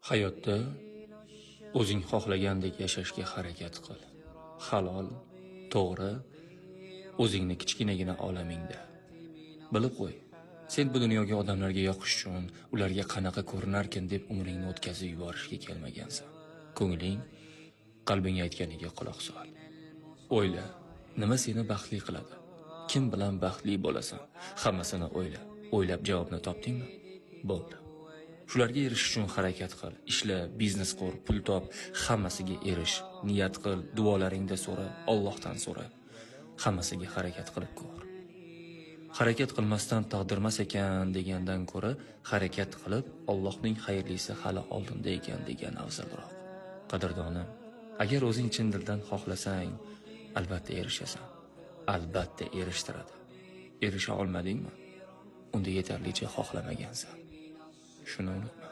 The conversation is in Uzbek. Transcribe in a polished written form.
Hayotda o'zing xohlagandek yashashga harakat qil. Halol, to'g'ri, o'zingni kichkinagina olamingda. Bilib qo'y, sen bu dunyoga odamlarga yoqish uchun, ularga qanaqa ko'rinarkin deb umringni o'tkazib yuborishga kelmagansan. Ko'ngling, qalbing aytganiga quloq sol. O'yla, nima seni baxtli qiladi? Kim bilan baxtli bo'lasan? Hammasini o'yla. O'ylab javobni topdingmi? Bo'ldi. Shularga erishish uchun harakat qil, ishla, biznes qur, pul top, hammasiga erish, niyat qil, duolaringda so'ra, Allohdan so'ra. Hammasiga harakat qilib ko'r. Harakat qilmasdan taqdirmas ekan degandan ko'ra, harakat qilib, Allohning xayrlisi hali oldinda ekan degan afzalroq. Qadrdonim, agar o'zing chin dildan xohlasang, albatta erishasan. Albatta erishtiradi. Erisha olmadingmi? Unda yetarlicha xohlamagansan. Shuni unutma.